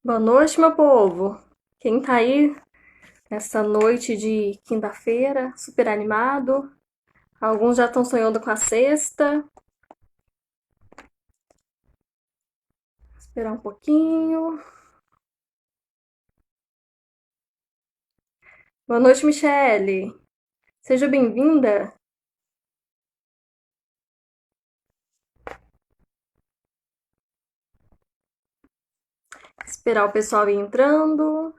Boa noite, meu povo. Quem tá aí nessa noite de quinta-feira, super animado? Alguns já estão sonhando com a sexta. Esperar um pouquinho. Boa noite, Michele. Seja bem-vinda. Esperar o pessoal ir entrando.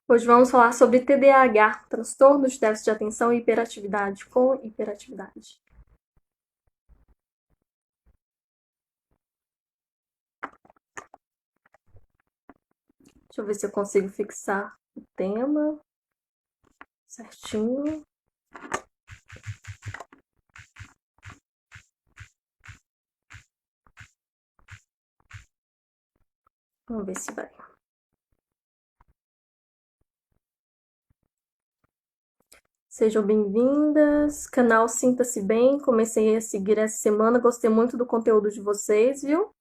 Hoje vamos falar sobre TDAH, transtorno de déficit de atenção e hiperatividade com hiperatividade. Deixa eu ver se eu consigo fixar o tema certinho. Vamos ver se vai. Sejam bem-vindas. Canal Sinta-se Bem. Comecei a seguir essa semana. Gostei muito do conteúdo de vocês, viu?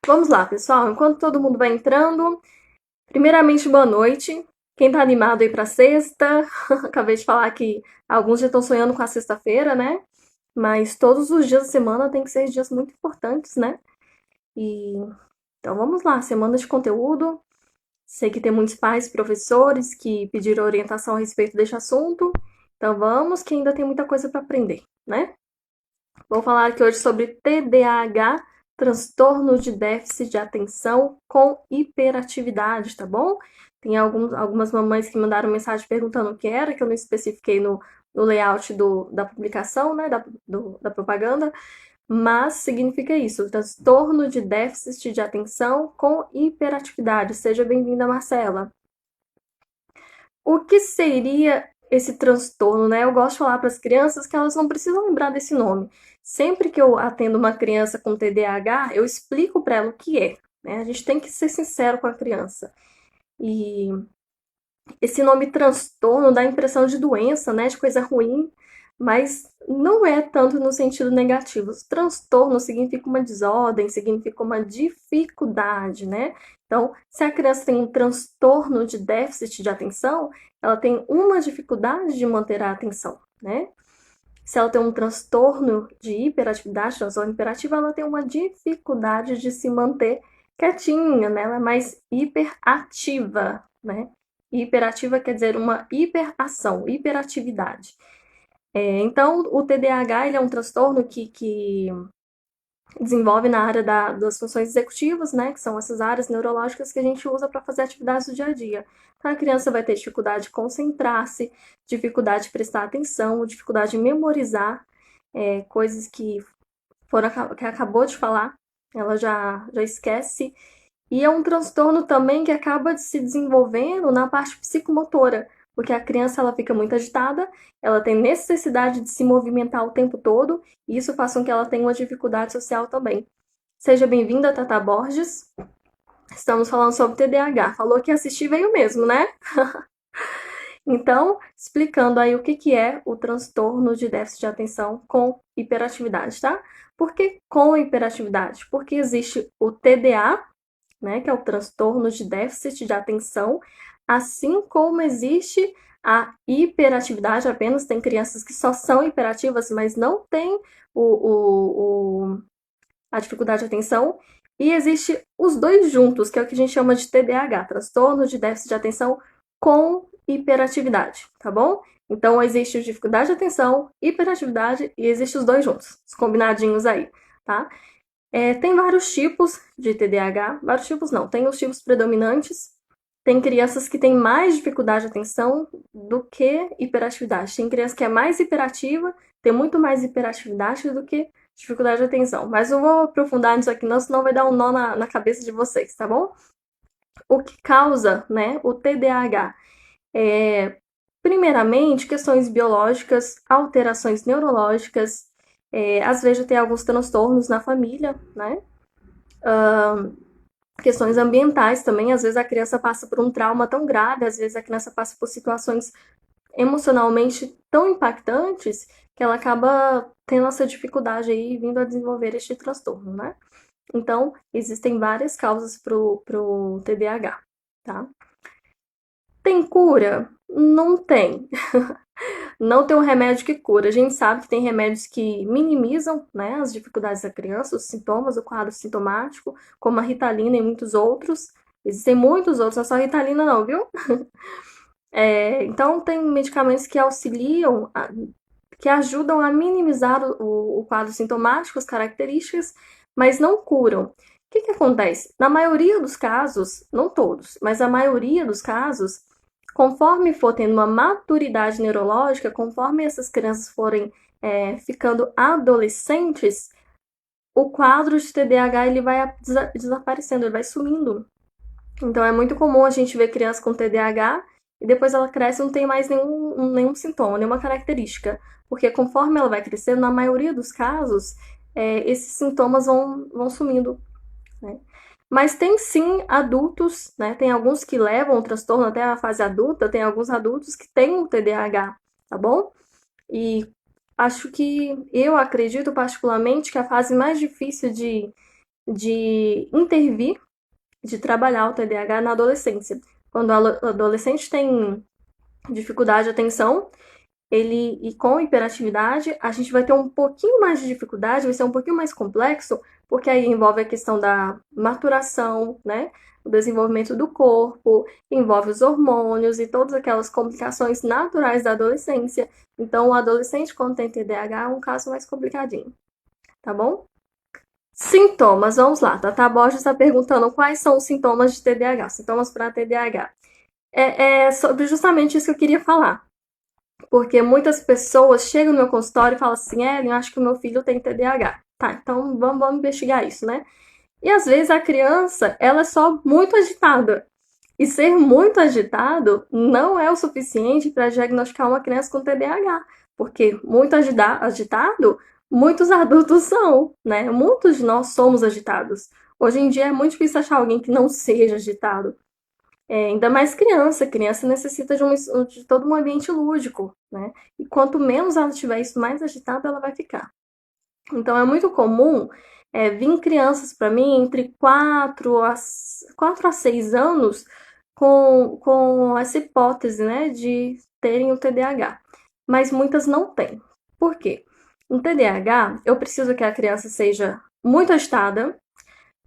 Vamos lá, pessoal. Enquanto todo mundo vai entrando, primeiramente, boa noite. Quem tá animado aí pra sexta? Acabei de falar que alguns já estão sonhando com a sexta-feira, né? Mas todos os dias da semana tem que ser dias muito importantes, né? E então vamos lá, semana de conteúdo. Sei que tem muitos pais, professores que pediram orientação a respeito deste assunto. Então vamos, que ainda tem muita coisa para aprender, né? Vou falar aqui hoje sobre TDAH, transtorno de déficit de atenção com hiperatividade, tá bom? Tem algumas mamães que mandaram mensagem perguntando o que era, que eu não especifiquei no layout da publicação, né, da propaganda, mas significa isso, transtorno de déficit de atenção com hiperatividade. Seja bem-vinda, Marcela. O que seria esse transtorno, né? Eu gosto de falar para as crianças que elas não precisam lembrar desse nome. Sempre que eu atendo uma criança com TDAH, eu explico para ela o que é, né? A gente tem que ser sincero com a criança. E esse nome transtorno dá a impressão de doença, né? De coisa ruim, mas não é tanto no sentido negativo. Transtorno significa uma desordem, significa uma dificuldade, né? Então, se a criança tem um transtorno de déficit de atenção, ela tem uma dificuldade de manter a atenção, né? Se ela tem um transtorno de hiperatividade, transtorno hiperativa, ela tem uma dificuldade de se manter quietinha, né? Ela é mais hiperativa, né? Hiperativa quer dizer uma hiperação, hiperatividade. Então, o TDAH ele é um transtorno que desenvolve na área das funções executivas, né, que são essas áreas neurológicas que a gente usa para fazer atividades do dia a dia. Então, a criança vai ter dificuldade de concentrar-se, dificuldade de prestar atenção, dificuldade de memorizar coisas que acabou de falar, ela já esquece. E é um transtorno também que acaba se desenvolvendo na parte psicomotora, porque a criança ela fica muito agitada, ela tem necessidade de se movimentar o tempo todo, e isso faz com que ela tenha uma dificuldade social também. Seja bem-vinda, Tata Borges. Estamos falando sobre TDAH. Falou que assistir veio mesmo, né? Então, explicando aí o que é o transtorno de déficit de atenção com hiperatividade, tá? Por que com hiperatividade? Porque existe o TDA, né, que é o transtorno de déficit de atenção, assim como existe a hiperatividade, apenas tem crianças que só são hiperativas, mas não têm a dificuldade de atenção, e existe os dois juntos, que é o que a gente chama de TDAH, transtorno de déficit de atenção com hiperatividade, tá bom? Então, existe dificuldade de atenção, hiperatividade e existe os dois juntos, os combinadinhos aí, tá? Tem vários tipos de TDAH, vários tipos não, tem os tipos predominantes. Tem crianças que têm mais dificuldade de atenção do que hiperatividade. Tem criança que é mais hiperativa, tem muito mais hiperatividade do que dificuldade de atenção. Mas não vou aprofundar nisso aqui não, senão vai dar um nó na cabeça de vocês, tá bom? O que causa, né, o TDAH? Primeiramente, questões biológicas, alterações neurológicas, às vezes tem alguns transtornos na família, né? questões ambientais também. Às vezes a criança passa por um trauma tão grave, às vezes a criança passa por situações emocionalmente tão impactantes que ela acaba tendo essa dificuldade aí, vindo a desenvolver este transtorno, né? Então, existem várias causas pro TDAH, tá? Tem cura? Não tem. Não tem um remédio que cura. A gente sabe que tem remédios que minimizam, né, as dificuldades da criança, os sintomas, o quadro sintomático, como a Ritalina e muitos outros. Existem muitos outros, não é só a Ritalina não, viu? Então, tem medicamentos que auxiliam, que ajudam a minimizar o quadro sintomático, as características, mas não curam. O que acontece? Na maioria dos casos, não todos, mas a maioria dos casos, conforme for tendo uma maturidade neurológica, conforme essas crianças forem ficando adolescentes, o quadro de TDAH ele vai desaparecendo, ele vai sumindo. Então é muito comum a gente ver criança com TDAH e depois ela cresce e não tem mais nenhum sintoma, nenhuma característica. Porque conforme ela vai crescendo, na maioria dos casos, esses sintomas vão sumindo, né? Mas tem sim adultos, né? Tem alguns que levam o transtorno até a fase adulta, tem alguns adultos que têm o TDAH, tá bom? E eu acredito particularmente que a fase mais difícil de intervir, de trabalhar o TDAH na adolescência. Quando o adolescente tem dificuldade de atenção, e com hiperatividade, a gente vai ter um pouquinho mais de dificuldade, vai ser um pouquinho mais complexo, porque aí envolve a questão da maturação, né? O desenvolvimento do corpo, envolve os hormônios e todas aquelas complicações naturais da adolescência. Então, o adolescente, quando tem TDAH, é um caso mais complicadinho, tá bom? Sintomas, vamos lá. Tata Borges está perguntando quais são os sintomas de TDAH, sintomas para TDAH. É sobre justamente isso que eu queria falar. Porque muitas pessoas chegam no meu consultório e falam assim, eu acho que o meu filho tem TDAH. Tá, então vamos investigar isso, né? E às vezes a criança, ela é só muito agitada. E ser muito agitado não é o suficiente para diagnosticar uma criança com TDAH. Porque muito agitado, muitos adultos são, né? Muitos de nós somos agitados. Hoje em dia é muito difícil achar alguém que não seja agitado. Ainda mais criança. Criança necessita de todo um ambiente lúdico, né? E quanto menos ela tiver isso, mais agitada ela vai ficar. Então é muito comum vir crianças para mim entre 4 a 6 anos com essa hipótese, né, de terem o TDAH. Mas muitas não têm. Por quê? No TDAH, eu preciso que a criança seja muito agitada,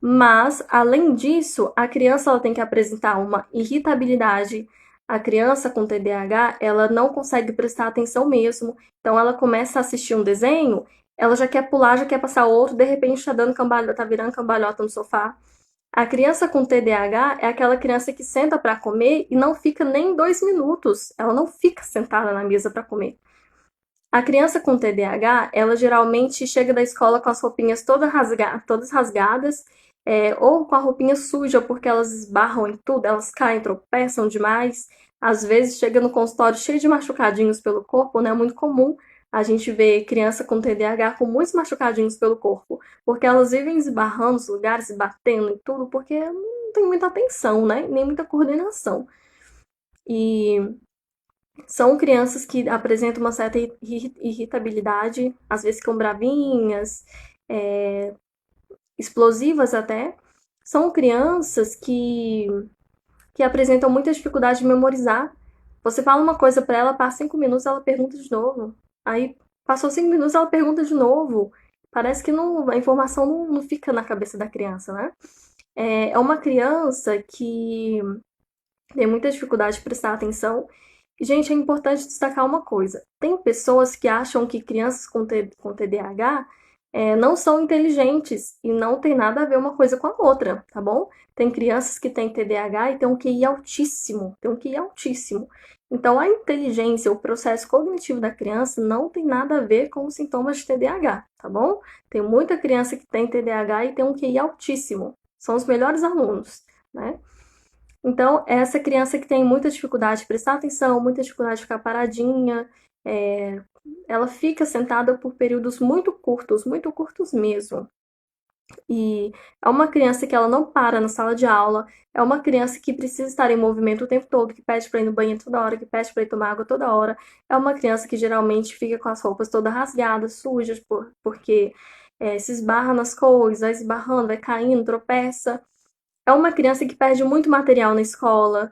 mas, além disso, a criança ela tem que apresentar uma irritabilidade. A criança com TDAH, ela não consegue prestar atenção mesmo. Então, ela começa a assistir um desenho, ela já quer pular, já quer passar outro, de repente está dando cambalhota, tá virando cambalhota no sofá. A criança com TDAH é aquela criança que senta para comer e não fica nem 2 minutos. Ela não fica sentada na mesa para comer. A criança com TDAH, ela geralmente chega da escola com as roupinhas todas rasgadas, ou com a roupinha suja, porque elas esbarram em tudo, elas caem, tropeçam demais. Às vezes chega no consultório cheio de machucadinhos pelo corpo, né? É muito comum a gente ver criança com TDAH com muitos machucadinhos pelo corpo, porque elas vivem esbarrando nos lugares, batendo em tudo, porque não tem muita atenção, né? Nem muita coordenação. E são crianças que apresentam uma certa irritabilidade, às vezes ficam bravinhas, explosivas até. São crianças que apresentam muita dificuldade de memorizar. Você fala uma coisa para ela, passa 5 minutos, ela pergunta de novo. Aí passou 5 minutos, ela pergunta de novo. Parece que a informação não fica na cabeça da criança, né? É uma criança que tem muita dificuldade de prestar atenção. Gente, é importante destacar uma coisa. Tem pessoas que acham que crianças com TDAH não são inteligentes e não tem nada a ver uma coisa com a outra, tá bom? Tem crianças que têm TDAH e têm um QI altíssimo, tem um QI altíssimo. Então, a inteligência, o processo cognitivo da criança não tem nada a ver com os sintomas de TDAH, tá bom? Tem muita criança que tem TDAH e tem um QI altíssimo. São os melhores alunos, né? Então, essa criança que tem muita dificuldade de prestar atenção, muita dificuldade de ficar paradinha, ela fica sentada por períodos muito curtos mesmo. E é uma criança que ela não para na sala de aula, é uma criança que precisa estar em movimento o tempo todo, que pede para ir no banheiro toda hora, que pede para ir tomar água toda hora. É uma criança que geralmente fica com as roupas todas rasgadas, sujas, porque se esbarra nas coisas, vai esbarrando, vai caindo, tropeça. É uma criança que perde muito material na escola.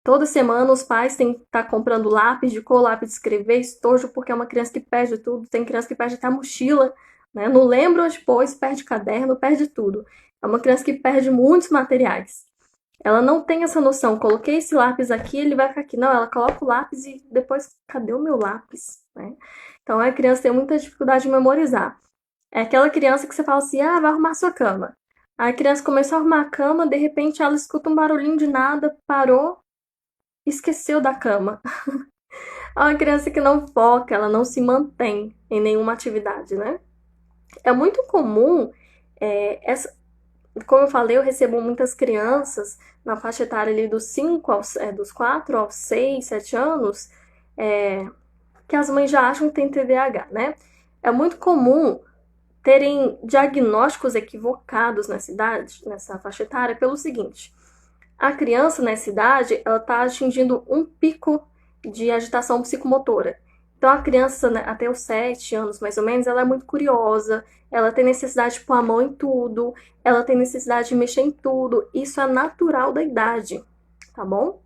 Toda semana os pais têm que estar comprando lápis de cor, lápis de escrever, estojo, porque é uma criança que perde tudo. Tem criança que perde até a mochila, né? Não lembra onde pôs, perde caderno, perde tudo. É uma criança que perde muitos materiais. Ela não tem essa noção. Coloquei esse lápis aqui, ele vai ficar aqui. Não, ela coloca o lápis e depois, cadê o meu lápis? Né? Então a criança tem muita dificuldade de memorizar. É aquela criança que você fala assim, ah, vai arrumar sua cama. Aí a criança começou a arrumar a cama, de repente ela escuta um barulhinho de nada, parou, esqueceu da cama. É uma criança que não foca, ela não se mantém em nenhuma atividade, né? É muito comum, como eu falei, eu recebo muitas crianças na faixa etária ali dos 4 aos 6, 7 anos, é, que as mães já acham que tem TDAH, né? É muito comum terem diagnósticos equivocados nessa faixa etária, pelo seguinte: a criança nessa idade, ela está atingindo um pico de agitação psicomotora. Então, a criança, né, até os 7 anos, mais ou menos, ela é muito curiosa, ela tem necessidade de pôr a mão em tudo, ela tem necessidade de mexer em tudo. Isso é natural da idade, tá bom?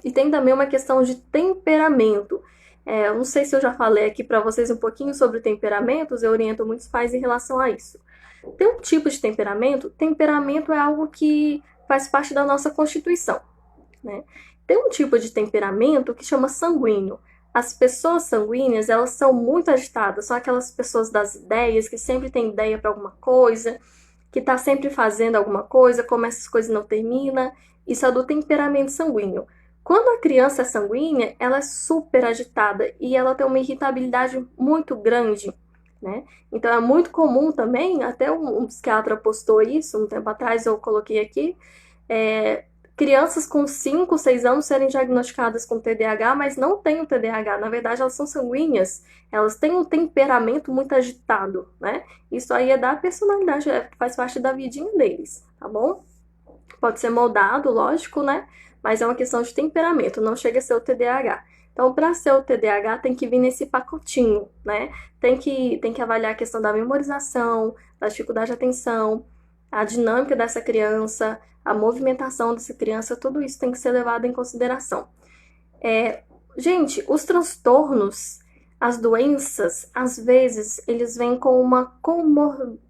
E tem também uma questão de temperamento. Eu não sei se eu já falei aqui para vocês um pouquinho sobre temperamentos, eu oriento muitos pais em relação a isso. Tem um tipo de temperamento, temperamento é algo que faz parte da nossa constituição, né? Tem um tipo de temperamento que chama sanguíneo. As pessoas sanguíneas, elas são muito agitadas, são aquelas pessoas das ideias, que sempre tem ideia para alguma coisa, que está sempre fazendo alguma coisa, começa as coisas e não termina. Isso é do temperamento sanguíneo. Quando a criança é sanguínea, ela é super agitada e ela tem uma irritabilidade muito grande, né? Então é muito comum também, até um psiquiatra postou isso um tempo atrás, eu coloquei aqui, é, crianças com 5, 6 anos serem diagnosticadas com TDAH, mas não têm o TDAH. Na verdade, elas são sanguíneas, elas têm um temperamento muito agitado, né? Isso aí é da personalidade, faz parte da vidinha deles, tá bom? Pode ser moldado, lógico, né? Mas é uma questão de temperamento, não chega a ser o TDAH. Então, para ser o TDAH, tem que vir nesse pacotinho, né? Tem que avaliar a questão da memorização, da dificuldade de atenção, a dinâmica dessa criança, a movimentação dessa criança, tudo isso tem que ser levado em consideração. Gente, os transtornos, as doenças, às vezes, eles vêm com uma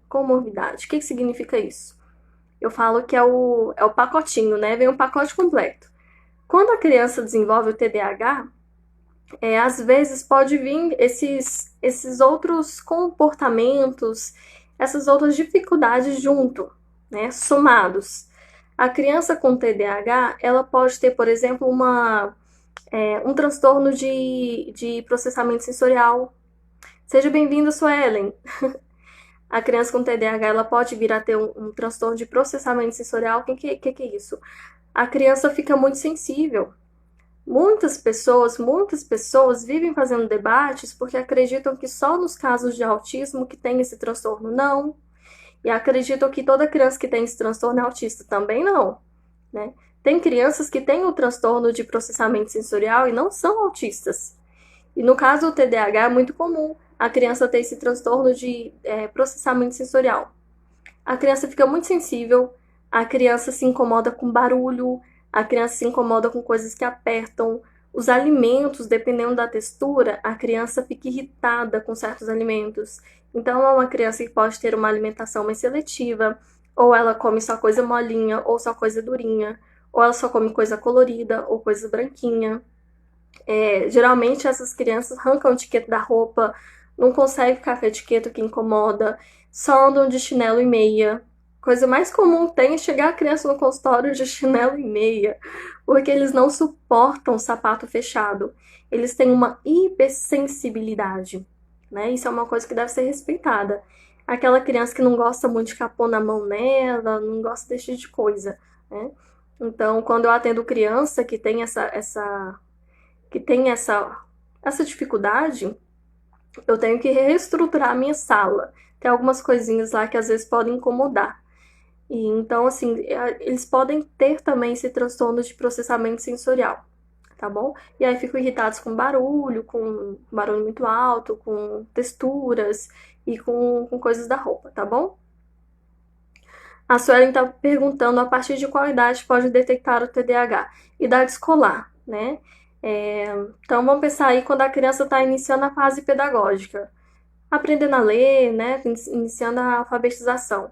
comorbidade. O que significa isso? Eu falo que é o pacotinho, né? Vem um pacote completo. Quando a criança desenvolve o TDAH, às vezes pode vir esses outros comportamentos, essas outras dificuldades junto, né? Somados. A criança com TDAH, ela pode ter, por exemplo, um transtorno de processamento sensorial. Seja bem-vinda, Suelen. A criança com TDAH, ela pode vir a ter um transtorno de processamento sensorial. O que é isso? A criança fica muito sensível. Muitas pessoas vivem fazendo debates porque acreditam que só nos casos de autismo que tem esse transtorno. Não. E acreditam que toda criança que tem esse transtorno é autista. Também não, né? Tem crianças que têm o transtorno de processamento sensorial e não são autistas. E no caso do TDAH é muito comum a criança ter esse transtorno de processamento sensorial. A criança fica muito sensível, a criança se incomoda com barulho, a criança se incomoda com coisas que apertam. Os alimentos, dependendo da textura, a criança fica irritada com certos alimentos. Então, é uma criança que pode ter uma alimentação mais seletiva, ou ela come só coisa molinha, ou só coisa durinha, ou ela só come coisa colorida, ou coisa branquinha. Geralmente essas crianças arrancam a etiqueta da roupa, não conseguem ficar com a etiqueta que incomoda, só andam de chinelo e meia. Coisa mais comum tem é chegar a criança no consultório de chinelo e meia, porque eles não suportam sapato fechado. Eles têm uma hipersensibilidade, né? Isso é uma coisa que deve ser respeitada. Aquela criança que não gosta muito de capô na mão nela, não gosta desse tipo de coisa, né? Então, quando eu atendo criança que tem essa dificuldade, eu tenho que reestruturar a minha sala. Tem algumas coisinhas lá que às vezes podem incomodar. E então, assim, eles podem ter também esse transtorno de processamento sensorial, tá bom? E aí ficam irritados com barulho muito alto, com texturas e com coisas da roupa, tá bom? A Suelen está perguntando a partir de qual idade pode detectar o TDAH. Idade escolar, né? É, então vamos pensar aí quando a criança está iniciando a fase pedagógica, aprendendo a ler, né? Iniciando a alfabetização.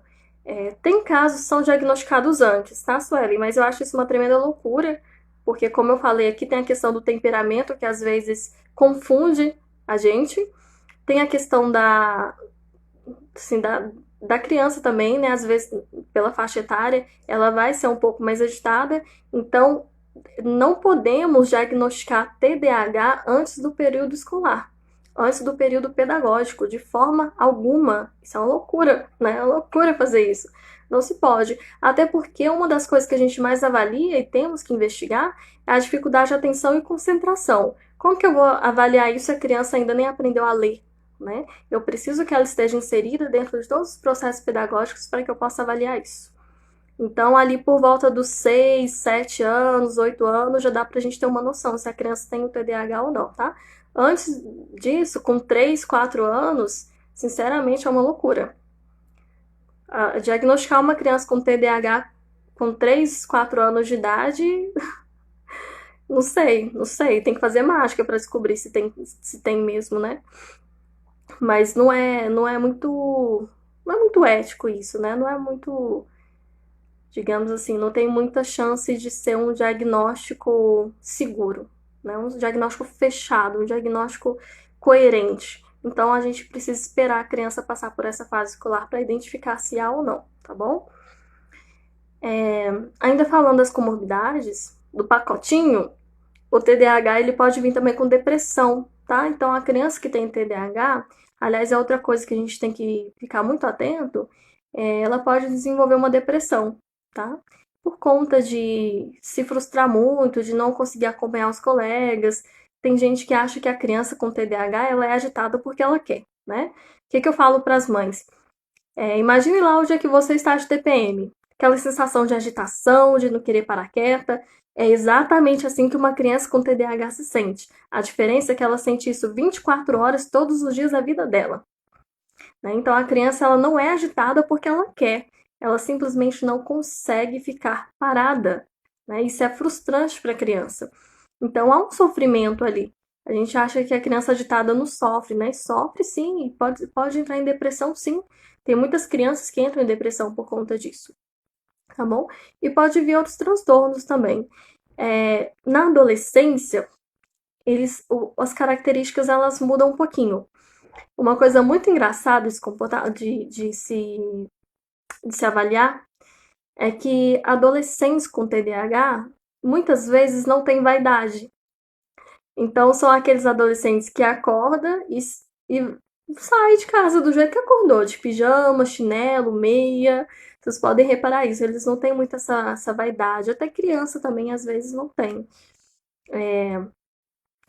Tem casos que são diagnosticados antes, tá, Suelen? Mas eu acho isso uma tremenda loucura, porque como eu falei aqui, tem a questão do temperamento que às vezes confunde a gente, tem a questão assim, da criança também, né? Às vezes, pela faixa etária, ela vai ser um pouco mais agitada. Então, não podemos diagnosticar TDAH antes do período escolar, antes do período pedagógico, de forma alguma. Isso é uma loucura, né? É uma loucura fazer isso. Não se pode. Até porque uma das coisas que a gente mais avalia e temos que investigar é a dificuldade de atenção e concentração. Como que eu vou avaliar isso se a criança ainda nem aprendeu a ler, né? Eu preciso que ela esteja inserida dentro de todos os processos pedagógicos para que eu possa avaliar isso. Então, ali por volta dos 6, 7 anos, 8 anos, já dá pra gente ter uma noção se a criança tem o TDAH ou não, tá? Antes disso, com 3, 4 anos, sinceramente é uma loucura. Diagnosticar uma criança com TDAH com 3, 4 anos de idade, não sei, não sei. Tem que fazer mágica para descobrir se tem mesmo, né? Mas não é muito ético isso, né? Não é muito, digamos assim, não tem muita chance de ser um diagnóstico seguro, né? Um diagnóstico fechado, um diagnóstico coerente. Então a gente precisa esperar a criança passar por essa fase escolar para identificar se há ou não, tá bom? Ainda falando das comorbidades, do pacotinho, o TDAH ele pode vir também com depressão, tá? Então a criança que tem TDAH, aliás, é outra coisa que a gente tem que ficar muito atento, ela pode desenvolver uma depressão, tá? Por conta de se frustrar muito, de não conseguir acompanhar os colegas. Tem gente que acha que a criança com TDAH ela é agitada porque ela quer, né? O que eu falo para as mães? Imagine lá o dia que você está de TPM. Aquela sensação de agitação, de não querer parar quieta. É exatamente assim que uma criança com TDAH se sente. A diferença é que ela sente isso 24 horas todos os dias da vida dela, né? Então a criança ela não é agitada porque ela quer. Ela simplesmente não consegue ficar parada, né? Isso é frustrante para a criança. Então há um sofrimento ali. A gente acha que a criança agitada não sofre, né? Sofre sim, pode entrar em depressão sim. Tem muitas crianças que entram em depressão por conta disso, tá bom? E pode vir outros transtornos também. Na adolescência, as características elas mudam um pouquinho. Uma coisa muito engraçada de se avaliar é que adolescentes com TDAH muitas vezes não têm vaidade. Então, são aqueles adolescentes que acordam e sai de casa do jeito que acordou, de pijama, chinelo, meia. Vocês podem reparar isso, eles não têm muito essa vaidade. Até criança também, às vezes, não tem.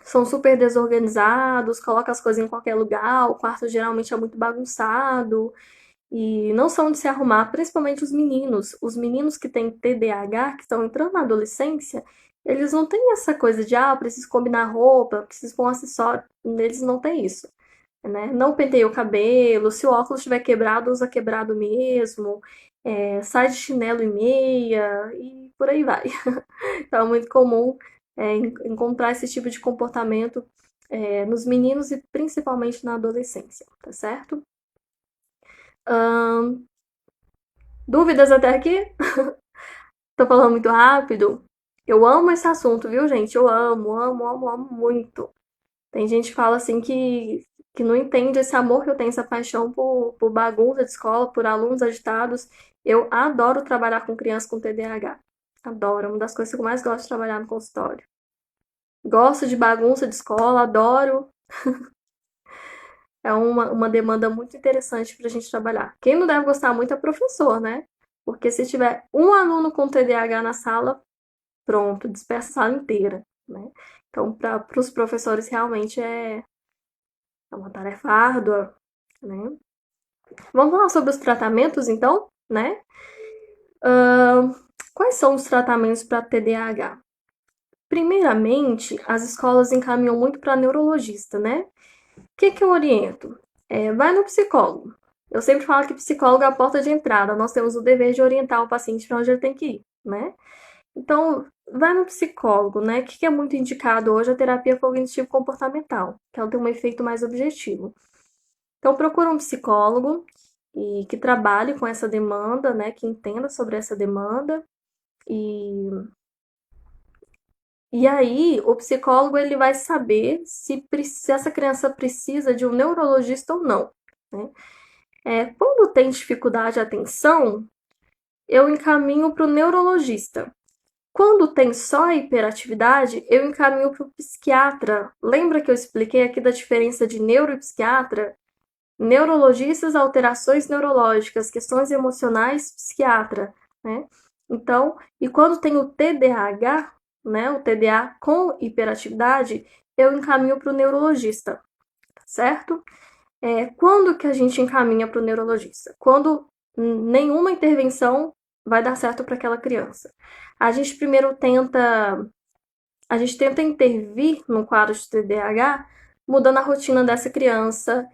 São super desorganizados, colocam as coisas em qualquer lugar, o quarto geralmente é muito bagunçado. E não são de se arrumar, principalmente os meninos. Os meninos que têm TDAH, que estão entrando na adolescência, eles não têm essa coisa de, preciso combinar roupa, preciso pôr um acessório. Eles não têm isso, né? Não penteia o cabelo, se o óculos estiver quebrado, usa quebrado mesmo, sai de chinelo e meia, e por aí vai. Então é muito comum encontrar esse tipo de comportamento nos meninos e principalmente na adolescência, tá certo? Ahn, Dúvidas até aqui? Tô falando muito rápido? Eu amo esse assunto, viu, gente? Eu amo, amo, amo, amo muito. Tem gente que fala assim que não entende esse amor que eu tenho, essa paixão por bagunça de escola, por alunos agitados. Eu adoro trabalhar com crianças com TDAH. Adoro, é uma das coisas que eu mais gosto de trabalhar no consultório. Gosto de bagunça de escola, adoro. É uma demanda muito interessante para a gente trabalhar. Quem não deve gostar muito é o professor, né? Porque se tiver um aluno com TDAH na sala, pronto, dispersa a sala inteira, né? Então, para os professores realmente É uma tarefa árdua, né? Vamos falar sobre os tratamentos, então, né? Quais são os tratamentos para TDAH? Primeiramente, as escolas encaminham muito para neurologista, né? O que eu oriento? Vai no psicólogo. Eu sempre falo que psicólogo é a porta de entrada. Nós temos o dever de orientar o paciente para onde ele tem que ir, né? Então, vai no psicólogo, né? O que é muito indicado hoje? A terapia cognitivo-comportamental, que ela tem um efeito mais objetivo. Então, procura um psicólogo e que trabalhe com essa demanda, né? Que entenda sobre essa demanda. E, e aí, o psicólogo ele vai saber se essa criança precisa de um neurologista ou não, né? Quando tem dificuldade de atenção, eu encaminho para o neurologista. Quando tem só a hiperatividade, eu encaminho para o psiquiatra. Lembra que eu expliquei aqui da diferença de neuro e psiquiatra? Neurologistas, alterações neurológicas, questões emocionais, psiquiatra, né? Então, e quando tem o TDAH, né, o TDA com hiperatividade, eu encaminho para o neurologista, certo? Quando que a gente encaminha para o neurologista? Quando nenhuma intervenção vai dar certo para aquela criança. A gente primeiro tenta intervir no quadro de TDAH, mudando a rotina dessa criança,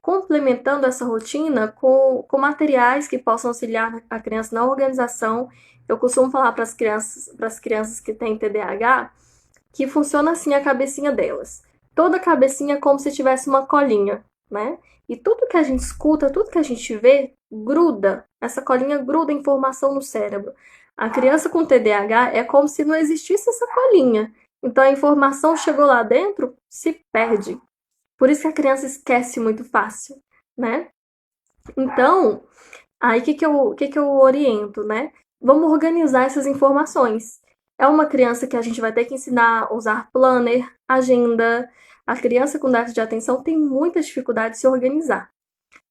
complementando essa rotina com materiais que possam auxiliar a criança na organização. Eu costumo falar para as crianças que têm TDAH, que funciona assim a cabecinha delas. Toda cabecinha é como se tivesse uma colinha, né? E tudo que a gente escuta, tudo que a gente vê, gruda. Essa colinha gruda informação no cérebro. A criança com TDAH é como se não existisse essa colinha. Então a informação chegou lá dentro, se perde. Por isso que a criança esquece muito fácil, né? Então, aí o que eu oriento, né? Vamos organizar essas informações. É uma criança que a gente vai ter que ensinar a usar planner, agenda. A criança com déficit de atenção tem muita dificuldade de se organizar.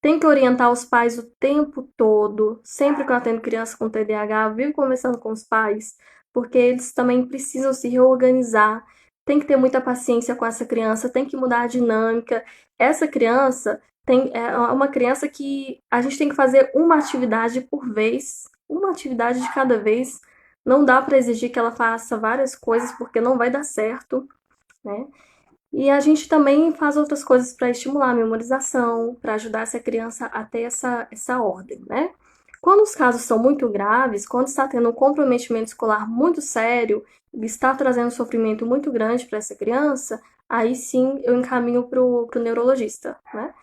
Tem que orientar os pais o tempo todo. Sempre que eu atendo criança com TDAH, eu vivo conversando com os pais, porque eles também precisam se reorganizar. Tem que ter muita paciência com essa criança, tem que mudar a dinâmica. Essa criança é uma criança que a gente tem que fazer uma atividade por vez, uma atividade de cada vez. Não dá para exigir que ela faça várias coisas, porque não vai dar certo, né? E a gente também faz outras coisas para estimular a memorização, para ajudar essa criança a ter essa ordem, né? Quando os casos são muito graves, quando está tendo um comprometimento escolar muito sério, e está trazendo sofrimento muito grande para essa criança, aí sim eu encaminho para o neurologista, né?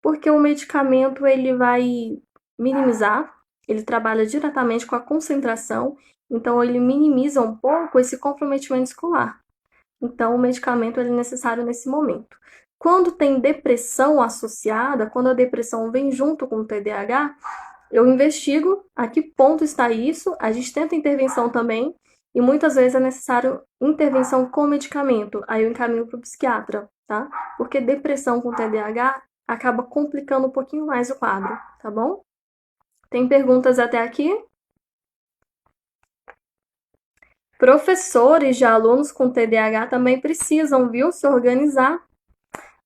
Porque o medicamento ele vai minimizar, ele trabalha diretamente com a concentração, então ele minimiza um pouco esse comprometimento escolar. Então, o medicamento é necessário nesse momento. Quando tem depressão associada, quando a depressão vem junto com o TDAH, eu investigo a que ponto está isso, a gente tenta intervenção também, e muitas vezes é necessário intervenção com medicamento. Aí eu encaminho para o psiquiatra, tá? Porque depressão com TDAH acaba complicando um pouquinho mais o quadro, tá bom? Tem perguntas até aqui? Professores de alunos com TDAH também precisam, viu, se organizar.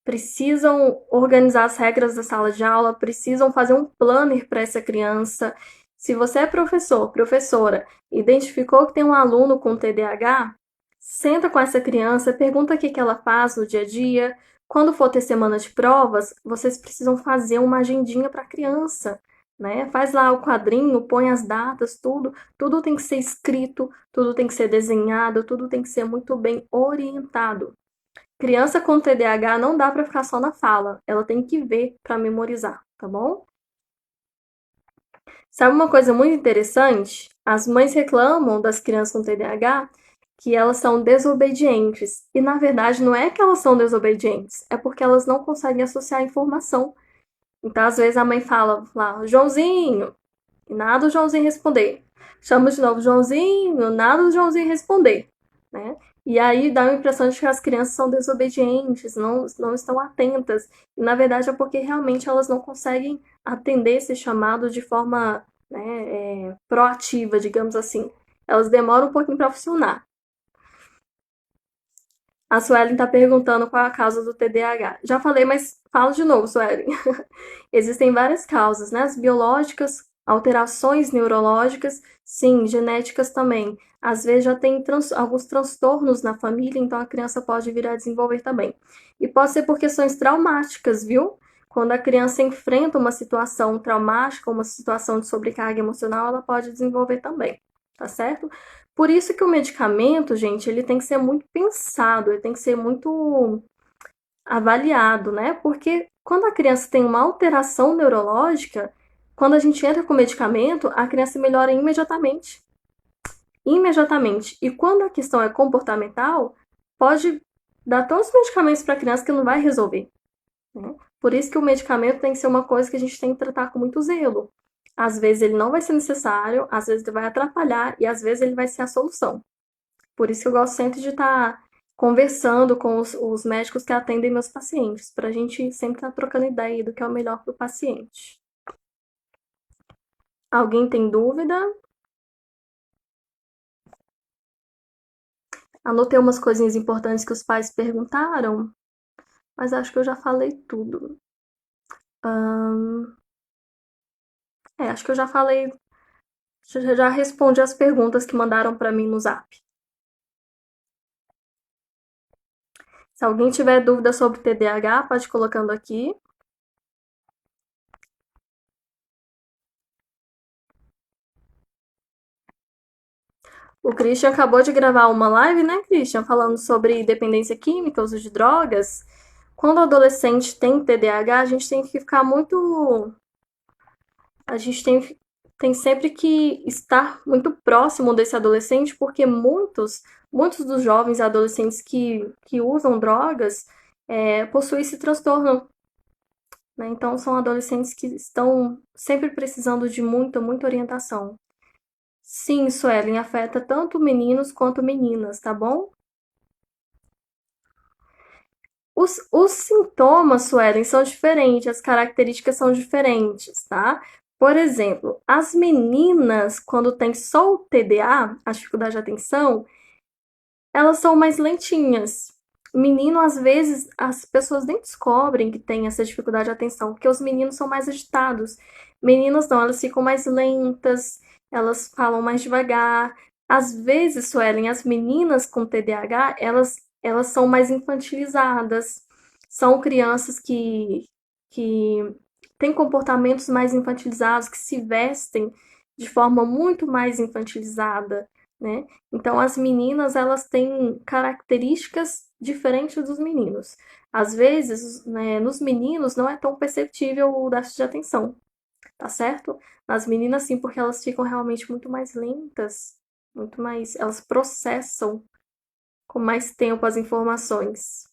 Precisam organizar as regras da sala de aula, precisam fazer um planner para essa criança. Se você é professor, professora, identificou que tem um aluno com TDAH, senta com essa criança, pergunta o que ela faz no dia a dia. Quando for ter semana de provas, vocês precisam fazer uma agendinha para a criança, né? Faz lá o quadrinho, põe as datas, tudo tem que ser escrito, tudo tem que ser desenhado, tudo tem que ser muito bem orientado. Criança com TDAH não dá para ficar só na fala, ela tem que ver para memorizar, tá bom? Sabe uma coisa muito interessante? As mães reclamam das crianças com TDAH que elas são desobedientes. E na verdade não é que elas são desobedientes, é porque elas não conseguem associar a informação. Então às vezes a mãe fala lá, Joãozinho, e nada o Joãozinho responder. Chama de novo Joãozinho, nada o Joãozinho responder, né? E aí dá a impressão de que as crianças são desobedientes, não estão atentas. E na verdade é porque realmente elas não conseguem atender esse chamado de forma, né, proativa, digamos assim. Elas demoram um pouquinho para funcionar. A Suelen está perguntando qual é a causa do TDAH. Já falei, mas falo de novo, Suelen. Existem várias causas, né? As biológicas, alterações neurológicas, sim, genéticas também. Às vezes já tem alguns transtornos na família, então a criança pode vir a desenvolver também. E pode ser por questões traumáticas, viu? Quando a criança enfrenta uma situação traumática, uma situação de sobrecarga emocional, ela pode desenvolver também, tá certo? Por isso que o medicamento, gente, ele tem que ser muito pensado, ele tem que ser muito avaliado, né? Porque quando a criança tem uma alteração neurológica, quando a gente entra com medicamento, a criança melhora imediatamente. Imediatamente. E quando a questão é comportamental, pode dar tantos medicamentos para a criança que não vai resolver, né? Por isso que o medicamento tem que ser uma coisa que a gente tem que tratar com muito zelo. Às vezes ele não vai ser necessário, às vezes ele vai atrapalhar e às vezes ele vai ser a solução. Por isso que eu gosto sempre de estar conversando com os médicos que atendem meus pacientes, para a gente sempre estar trocando ideia do que é o melhor para o paciente. Alguém tem dúvida? Anotei umas coisinhas importantes que os pais perguntaram, mas acho que eu já falei tudo. Acho que eu já falei, já respondi as perguntas que mandaram para mim no Zap. Se alguém tiver dúvida sobre TDAH, pode ir colocando aqui. O Christian acabou de gravar uma live, né, Christian, falando sobre dependência química, uso de drogas. Quando o adolescente tem TDAH, a gente tem que ficar muito. A gente tem sempre que estar muito próximo desse adolescente, porque muitos dos jovens e adolescentes que usam drogas possuem esse transtorno, né? Então, são adolescentes que estão sempre precisando de muita orientação. Sim, Suelen, afeta tanto meninos quanto meninas, tá bom? Os sintomas, Suelen, são diferentes, as características são diferentes, tá? Por exemplo, as meninas, quando tem só o TDA, a dificuldade de atenção, elas são mais lentinhas. Menino, às vezes, as pessoas nem descobrem que tem essa dificuldade de atenção, porque os meninos são mais agitados. Meninas não, elas ficam mais lentas, elas falam mais devagar. Às vezes, Suelen, as meninas com TDAH, elas são mais infantilizadas. São crianças que têm comportamentos mais infantilizados, que se vestem de forma muito mais infantilizada, né? Então, as meninas, elas têm características diferentes dos meninos. Às vezes, né, nos meninos não é tão perceptível o déficit de atenção, tá certo? Nas meninas, sim, porque elas ficam realmente muito mais lentas, muito mais, elas processam com mais tempo as informações.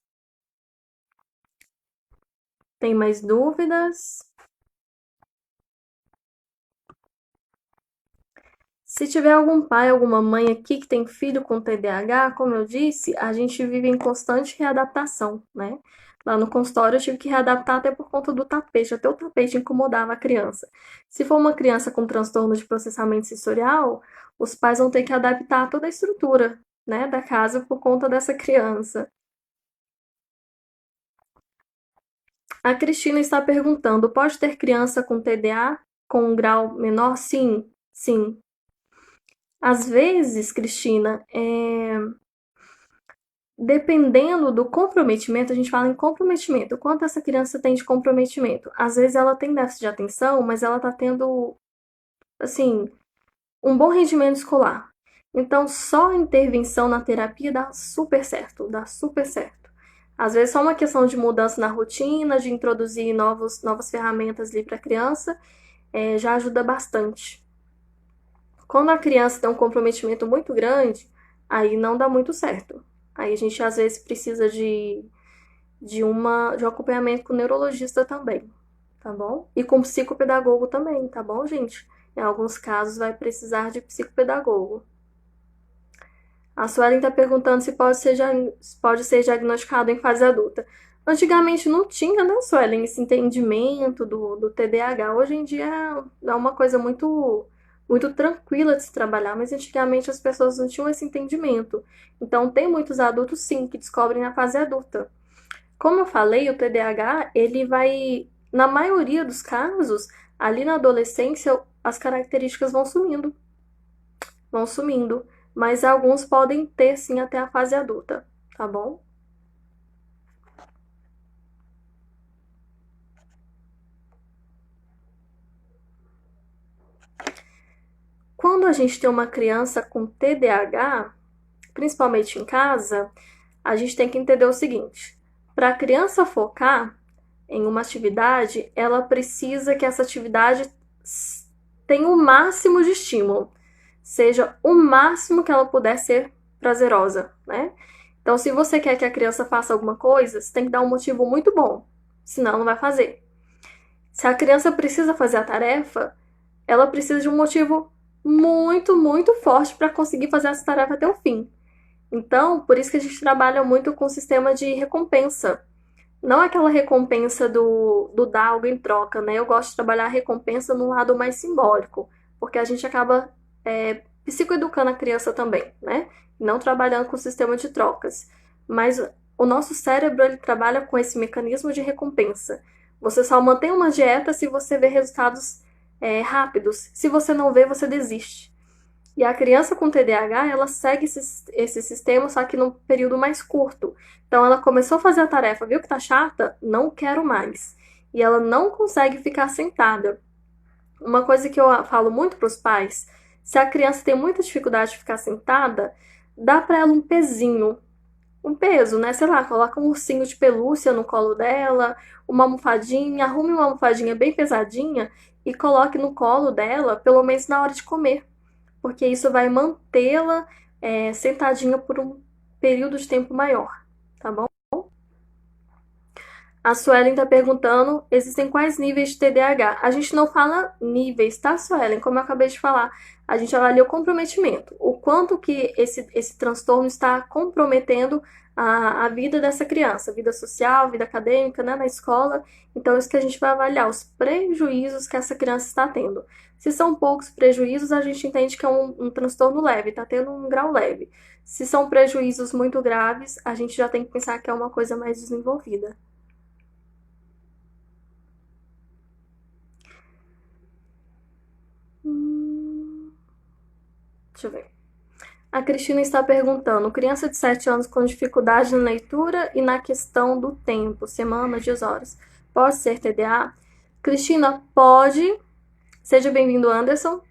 Tem mais dúvidas? Se tiver algum pai, alguma mãe aqui que tem filho com TDAH, como eu disse, a gente vive em constante readaptação, né? Lá no consultório eu tive que readaptar até por conta do tapete, até o tapete incomodava a criança. Se for uma criança com transtorno de processamento sensorial, os pais vão ter que adaptar toda a estrutura, né, da casa por conta dessa criança. A Cristina está perguntando: pode ter criança com TDA com um grau menor? Sim, sim. Às vezes, Cristina, dependendo do comprometimento, a gente fala em comprometimento, o quanto essa criança tem de comprometimento. Às vezes ela tem déficit de atenção, mas ela está tendo, assim, um bom rendimento escolar. Então, só a intervenção na terapia dá super certo, dá super certo. Às vezes, só uma questão de mudança na rotina, de introduzir novas ferramentas ali para a criança, já ajuda bastante. Quando a criança tem um comprometimento muito grande, aí não dá muito certo. Aí a gente às vezes precisa de um acompanhamento com o neurologista também, tá bom? E com psicopedagogo também, tá bom, gente? Em alguns casos vai precisar de psicopedagogo. A Suelen está perguntando se pode ser diagnosticado em fase adulta. Antigamente não tinha, né, Suelen, esse entendimento do TDAH. Hoje em dia é uma coisa muito muito tranquila de se trabalhar, mas antigamente as pessoas não tinham esse entendimento. Então, tem muitos adultos, sim, que descobrem na fase adulta. Como eu falei, o TDAH, ele vai, na maioria dos casos, ali na adolescência, as características vão sumindo, mas alguns podem ter sim até a fase adulta, tá bom? Quando a gente tem uma criança com TDAH, principalmente em casa, a gente tem que entender o seguinte: para a criança focar em uma atividade, ela precisa que essa atividade tenha o máximo de estímulo, seja o máximo que ela puder ser prazerosa, né? Então, se você quer que a criança faça alguma coisa, você tem que dar um motivo muito bom, senão não vai fazer. Se a criança precisa fazer a tarefa, ela precisa de um motivo muito, muito forte para conseguir fazer essa tarefa até o fim. Então, por isso que a gente trabalha muito com o sistema de recompensa. Não aquela recompensa do dar algo em troca, né? Eu gosto de trabalhar a recompensa no lado mais simbólico, porque a gente acaba psicoeducando a criança também, né? Não trabalhando com o sistema de trocas. Mas o nosso cérebro, ele trabalha com esse mecanismo de recompensa. Você só mantém uma dieta se você vê resultados rápidos. Se você não vê, você desiste. E a criança com TDAH, ela segue esse sistema, só que num período mais curto. Então, ela começou a fazer a tarefa, viu que tá chata? Não quero mais. E ela não consegue ficar sentada. Uma coisa que eu falo muito para os pais, se a criança tem muita dificuldade de ficar sentada, dá para ela um pezinho. Um peso, né? Sei lá, coloca um ursinho de pelúcia no colo dela, uma almofadinha, arrume uma almofadinha bem pesadinha e coloque no colo dela, pelo menos na hora de comer, porque isso vai mantê-la sentadinha por um período de tempo maior, tá bom? A Suelen está perguntando, existem quais níveis de TDAH? A gente não fala níveis, tá, Suelen? Como eu acabei de falar, a gente avalia o comprometimento, o quanto que esse transtorno está comprometendo a vida dessa criança, vida social, vida acadêmica, né, na escola. Então, isso que a gente vai avaliar, os prejuízos que essa criança está tendo. Se são poucos prejuízos, a gente entende que é um transtorno leve, está tendo um grau leve. Se são prejuízos muito graves, a gente já tem que pensar que é uma coisa mais desenvolvida. Deixa eu ver. A Cristina está perguntando: criança de 7 anos com dificuldade na leitura e na questão do tempo, semanas, dias, horas, pode ser TDA? Cristina, pode. Seja bem-vindo, Anderson.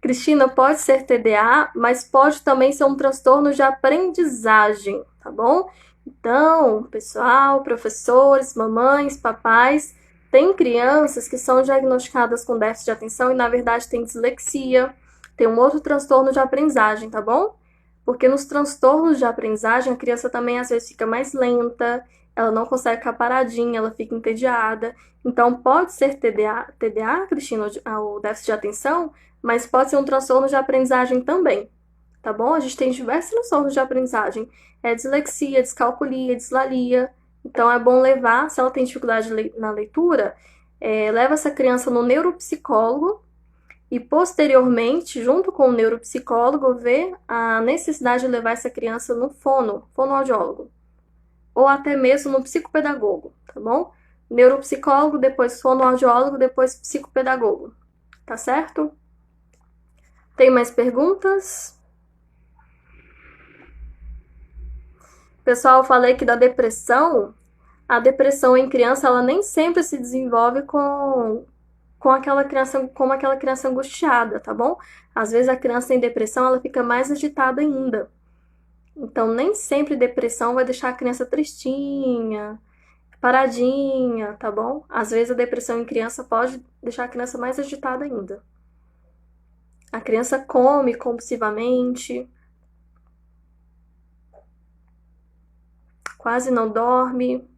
Cristina, pode ser TDA, mas pode também ser um transtorno de aprendizagem, tá bom? Então, pessoal, professores, mamães, papais, tem crianças que são diagnosticadas com déficit de atenção e, na verdade, tem dislexia, tem um outro transtorno de aprendizagem, tá bom? Porque nos transtornos de aprendizagem, a criança também às vezes fica mais lenta, ela não consegue ficar paradinha, ela fica entediada. Então, pode ser TDA, Cristina, o déficit de atenção, mas pode ser um transtorno de aprendizagem também, tá bom? A gente tem diversos transtornos de aprendizagem, dislexia, descalculia, dislalia. Então é bom levar, se ela tem dificuldade na leitura, leva essa criança no neuropsicólogo e posteriormente, junto com o neuropsicólogo, ver a necessidade de levar essa criança no fonoaudiólogo, ou até mesmo no psicopedagogo, tá bom? Neuropsicólogo, depois fonoaudiólogo, depois psicopedagogo, tá certo? Tem mais perguntas? Pessoal, eu falei que da depressão, a depressão em criança, ela nem sempre se desenvolve com aquela criança, como aquela criança angustiada, tá bom? Às vezes a criança em depressão, ela fica mais agitada ainda. Então, nem sempre depressão vai deixar a criança tristinha, paradinha, tá bom? Às vezes a depressão em criança pode deixar a criança mais agitada ainda. A criança come compulsivamente, quase não dorme.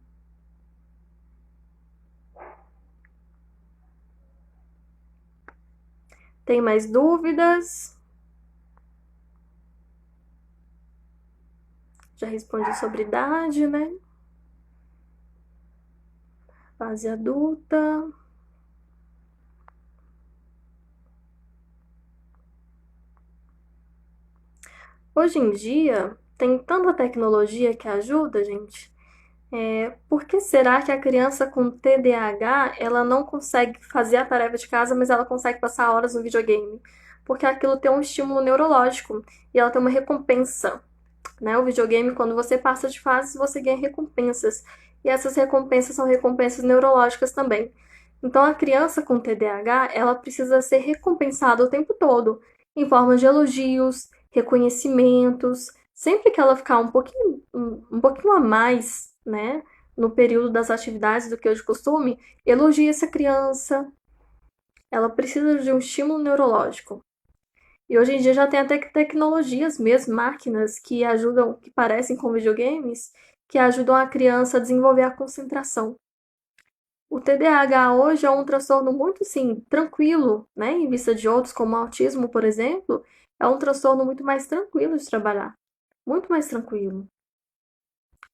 Tem mais dúvidas? Já respondi sobre idade, né? Fase adulta. Hoje em dia, tem tanta tecnologia que ajuda, gente. Por que será que a criança com TDAH, ela não consegue fazer a tarefa de casa, mas ela consegue passar horas no videogame? Porque aquilo tem um estímulo neurológico e ela tem uma recompensa, né? O videogame, quando você passa de fase, você ganha recompensas. E essas recompensas são recompensas neurológicas também. Então, a criança com TDAH, ela precisa ser recompensada o tempo todo, em forma de elogios, reconhecimentos. Sempre que ela ficar um pouquinho a mais, né, no período das atividades do que é de costume, elogie essa criança. Ela precisa de um estímulo neurológico. E hoje em dia já tem até tecnologias mesmo, máquinas que ajudam, que parecem com videogames, que ajudam a criança a desenvolver a concentração. O TDAH hoje é um transtorno muito, sim, tranquilo, né? Em vista de outros, como o autismo, por exemplo, é um transtorno muito mais tranquilo de trabalhar. Muito mais tranquilo.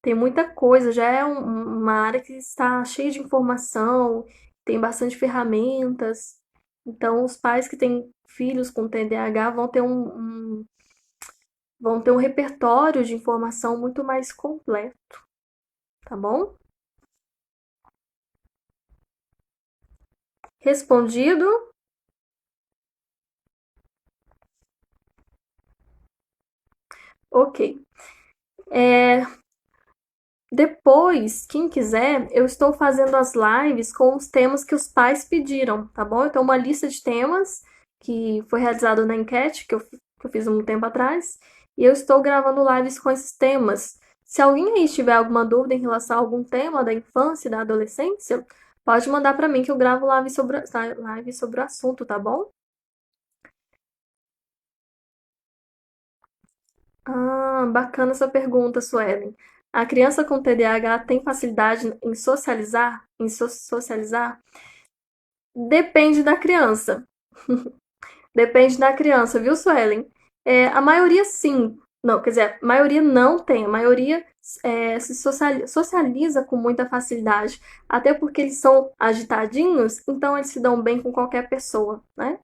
Tem muita coisa, já é uma área que está cheia de informação, tem bastante ferramentas. Então, os pais que têm filhos com TDAH vão ter um repertório de informação muito mais completo, tá bom? Respondido? Ok. É, Depois, quem quiser, eu estou fazendo as lives com os temas que os pais pediram, tá bom? Então, uma lista de temas que foi realizada na enquete que eu fiz um tempo atrás, e eu estou gravando lives com esses temas. Se alguém aí tiver alguma dúvida em relação a algum tema da infância e da adolescência, pode mandar para mim que eu gravo live sobre o assunto, tá bom? Ah, bacana essa pergunta, Suelen. A criança com TDAH tem facilidade em socializar? Depende da criança. Depende da criança, viu, Suelen? A maioria sim. Não, quer dizer, a maioria não tem. A maioria se socializa com muita facilidade. Até porque eles são agitadinhos, então eles se dão bem com qualquer pessoa, né?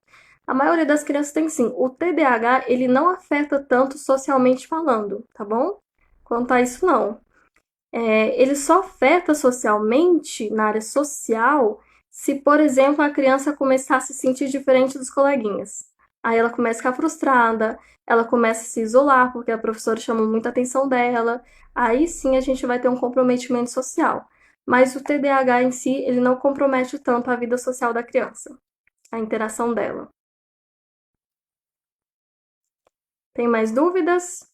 A maioria das crianças tem sim. O TDAH, ele não afeta tanto socialmente falando, tá bom? Quanto a isso, não. Ele só afeta socialmente, na área social, se, por exemplo, a criança começar a se sentir diferente dos coleguinhas. Aí ela começa a ficar frustrada, ela começa a se isolar porque a professora chama muita atenção dela. Aí sim a gente vai ter um comprometimento social. Mas o TDAH em si, ele não compromete tanto a vida social da criança, a interação dela. Tem mais dúvidas?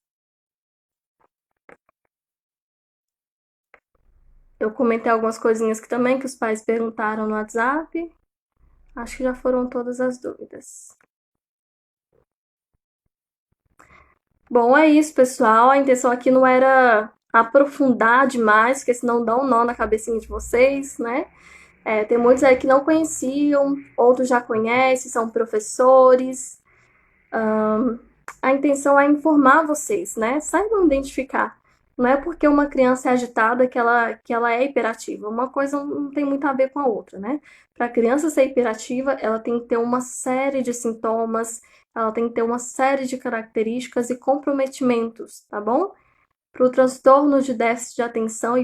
Eu comentei algumas coisinhas que também que os pais perguntaram no WhatsApp. Acho que já foram todas as dúvidas. Bom, é isso, pessoal. A intenção aqui não era aprofundar demais, porque senão dá um nó na cabecinha de vocês, né? Tem muitos aí que não conheciam, outros já conhecem, são professores. A intenção é informar vocês, né? Saibam identificar. Não é porque uma criança é agitada que ela é hiperativa. Uma coisa não tem muito a ver com a outra, né? Para a criança ser hiperativa, ela tem que ter uma série de sintomas, ela tem que ter uma série de características e comprometimentos, tá bom? Para o transtorno de déficit de atenção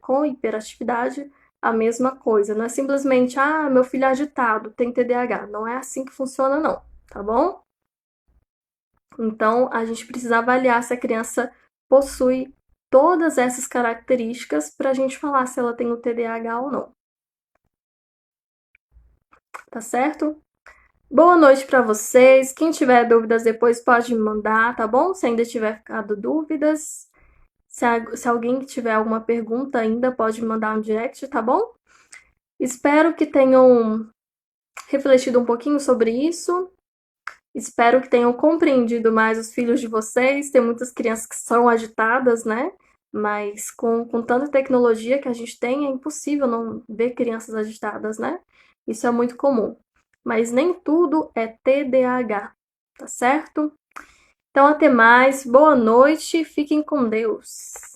com hiperatividade, a mesma coisa. Não é simplesmente, meu filho é agitado, tem TDAH. Não é assim que funciona, não, tá bom? Então, a gente precisa avaliar se a criança possui todas essas características para a gente falar se ela tem o TDAH ou não, tá certo? Boa noite para vocês. Quem tiver dúvidas depois pode me mandar, tá bom? Se ainda tiver ficado dúvidas. Se alguém tiver alguma pergunta ainda, pode me mandar um direct, tá bom? Espero que tenham refletido um pouquinho sobre isso. Espero que tenham compreendido mais os filhos de vocês. Tem muitas crianças que são agitadas, né? Mas com tanta tecnologia que a gente tem, é impossível não ver crianças agitadas, né? Isso é muito comum. Mas nem tudo é TDAH, tá certo? Então, até mais. Boa noite. Fiquem com Deus.